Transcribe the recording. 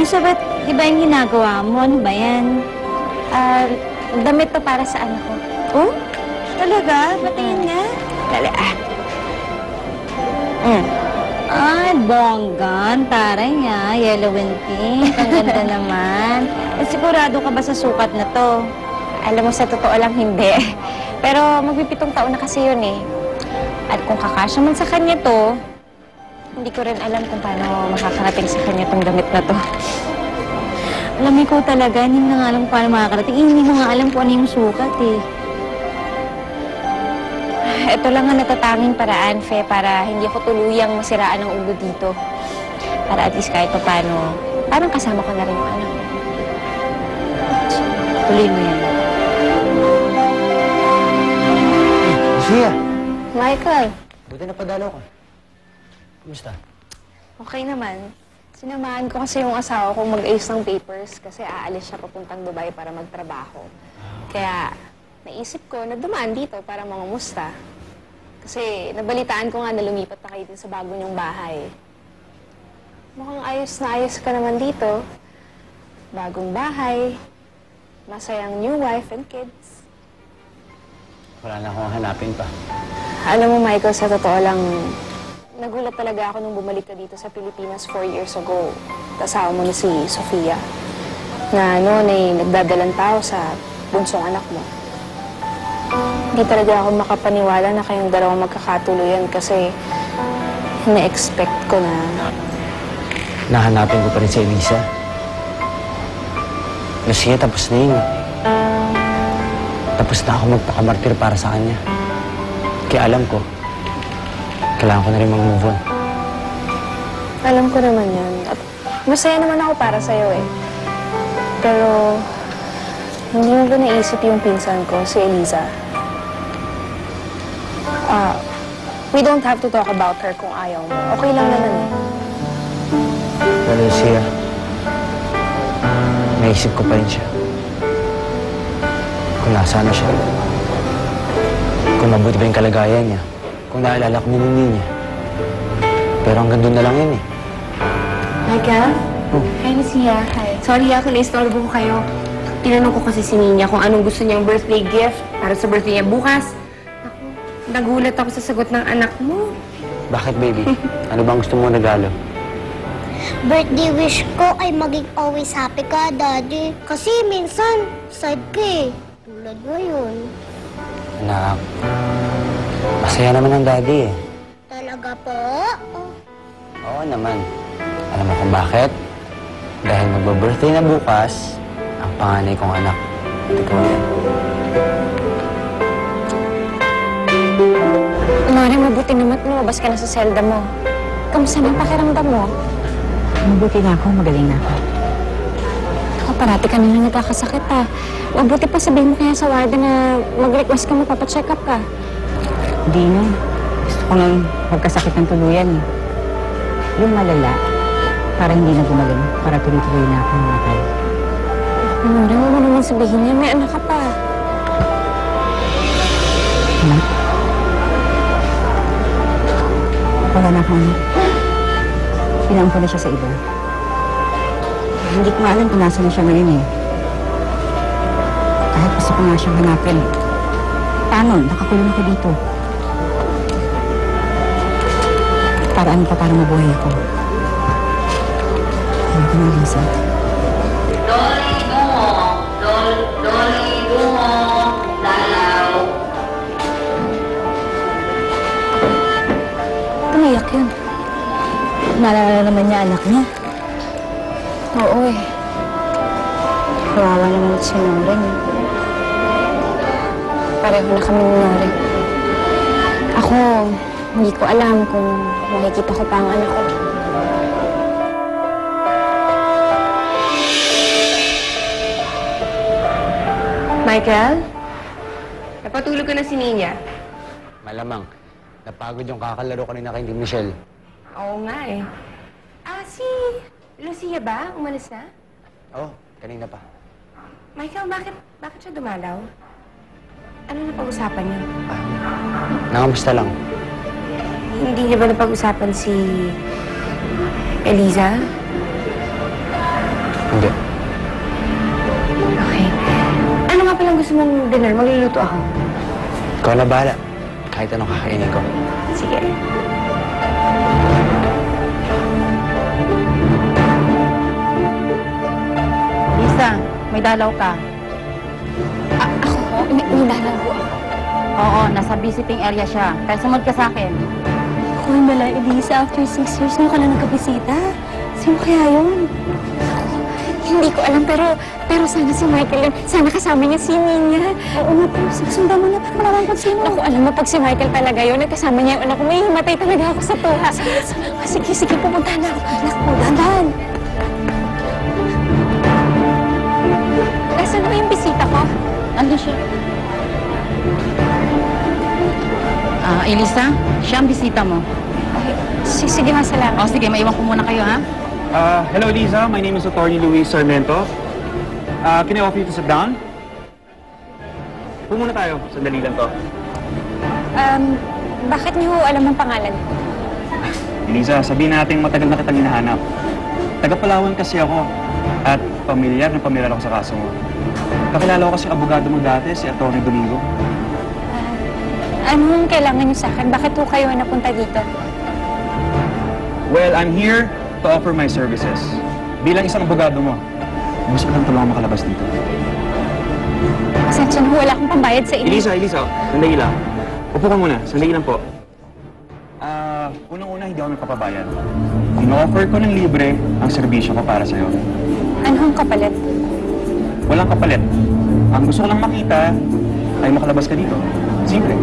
Musa, ba't iba yung ginagawa mo? Ano ba yan? Damit to para sa anak ko. Oh? Talaga? Patingin nga. Dali, Ay, bonggan. Taray nga. Yellow and pink. Ang ganda naman. Sigurado ka ba sa sukat na to? Alam mo, sa totoo lang hindi. Pero magpipitong taon na kasi yun eh. At kung kakasya man sa kanya to, hindi ko rin alam kung paano makakarating sa kanya tong damit na to. Alam ko talaga, hindi mo nga alam kung paano makakarating. Hindi mo nga alam kung ano yung sukat eh. Ito lang ang natatanging paraan, Fe, para hindi ako tuluyang masiraan ng ulo dito. Para at least kahit pa paano, parang kasama ko na rin yung anak ko. Tuloy mo yan. Lucia! Michael! Buti na padalo ka. Kumusta? Okay naman. Sinamahan ko kasi yung asawa ko mag-ayos ng papers kasi aalis siya papuntang Dubai para magtrabaho. Kaya naisip ko na dumaan dito para mangumusta. Kasi nabalitaan ko nga na lumipat na kayo din sa bago niyong bahay. Mukhang ayos na ayos ka naman dito. Bagong bahay. Masayang new wife and kids. Wala na akong hanapin pa. Alam mo, Michael, sa totoo lang, nagulat talaga ako nung bumalik ka dito sa Pilipinas 4 years ago. Kasama mo na si Sofia. Na noon ay nagdadalang tao sa bunsong anak mo. Hindi talaga ako makapaniwala na kayong dalawang magkakatuluyan kasi na-expect ko na... Nahanapin ko pa rin si Elisa. Lucia, tapos na yun. Tapos na ako magpakamartir para sa kanya. Kaya alam ko, kailangan ko na rin mag-move on. Alam ko naman yan. At masaya naman ako para sa'yo eh. Pero hindi mo ba naisip yung pinsan ko, si Eliza? We don't have to talk about her kung ayaw mo. Okay lang naman eh. Pero Lucia, naisip ko pa rin siya. Kung nasaan na siya. Kung mabuti ba yung kalagayan niya. Kung naalala ko nilini niya. Pero hanggang doon na lang yun eh. Michael? Hi, Lucia. Hi. Sorry kung na-istorbo ko kayo. Tinanong ko kasi si Nina kung anong gusto niyang birthday gift para sa birthday niya bukas. Ako, nagulat ako sa sagot ng anak mo. Bakit, baby? Ano bang gusto mo regalo? Birthday wish ko ay maging always happy ka, Daddy. Kasi minsan, sad ka eh. Tulad ngayon. Anak, masaya naman ang daddy eh. Talaga po? Oo naman. Alam mo kung bakit? Dahil magba-birthday na bukas, ang panganay kong anak. Ikaw yan. Maring mabuti naman lumabas ka na sa selda mo. Kamusta na ang pakiramdam mo? Mabuti na ako, magaling na ako. Ako, parati ka na lang nagkakasakit ha. Mabuti pa sabihin mo kaya sa warden na mag-request ka magpapacheck up ka. Hindi na. Gusto ko nang magkasakit ng tuluyan eh. Yung malala, para hindi na gumaling, para tuloy-tuloy na ako mamatay. Maring mo naman sabihin niya, may anak ka pa. Anak? Wala na akong anak. Pinampo na siya sa iba. Hindi ko alam kung nasa na siya ngayon eh. Kahit gusto ko nga siyang hanapin. Paano? Nakakulong ako dito. Para ano pa para mabuhay ako. Ano ko na, Lisa? Dolly, dungo! Dolly, dungo! Dalaw! Tumiyak yun. Naalala naman niya anak niya. Oo eh. Kawawa naman si Noring. Pareho na kami ni Noring. Ako, hindi ko alam kung makikita ko pa ang anak ko. Michael? Napatulog ka na si Nina? Malamang. Napagod yung kakalaro kanina kay Michelle. Oo nga eh. Si Lucia ba? Umalis na? Oo, kanina pa. Michael, bakit siya dumalaw? Ano na pag-usapan niyo? Nangamusta lang. Hindi niya ba napag-usapan si Eliza? Hindi. Okay. Ano nga palang gusto mong dinner? Magluluto ako. Ikaw na bahala. Kahit anong kakainin ko. Sige. Lisa, may dalaw ka. Ako po? Inalaw po ako. Oo, nasa visiting area siya. Pero sumunod ka sa akin. Uy, Mala, Elisa, after 6 years na ka lang nagkabisita. Sino kaya yun? Hindi ko alam, pero sana si Michael yun. Sana kasama niya si Nina. Oo nga, pero sundan mo na para malaman kung sino. Naku, alam mo, pag si Michael talaga yun, nagkasama niya yung anak ko, may himatay talaga ako sa tuha. Sige, pupunta na ako. Naku, dahan. Nasaan ba yung bisita ko? Nandun siya. Elisa, siya ang bisita mo. Sige, masalamat. O sige, maiwan ko muna kayo, ha? Hello, Lisa. My name is Attorney Luis Sarmiento. Can I offer you to sit down? Muna tayo. Sandali lang to. Bakit niyo alam ang pangalan ko? Lisa, sabihin natin matagal na kitang hinahanap. Taga-Palawan kasi ako. At pamilyar ako sa kaso mo. Kakilala ko kasi abogado mo dati, si Attorney Domingo. Anong kailangan niyo sa akin? Bakit po kayo napunta dito? Well, I'm here to offer my services. Bilang isang abogado mo, gusto ko lang tulungan makalabas dito. Pasensya na, wala akong pambayad sa inyo. Elisa, sandali lang. Upo ka muna, sandali lang po. Unang-una, hindi ako nagpapabayad. In-offer ko ng libre ang serbisyo ko para sa'yo. Anong kapalit? Walang kapalit. Ang gusto ko lang makita ay makalabas ka dito. Simple.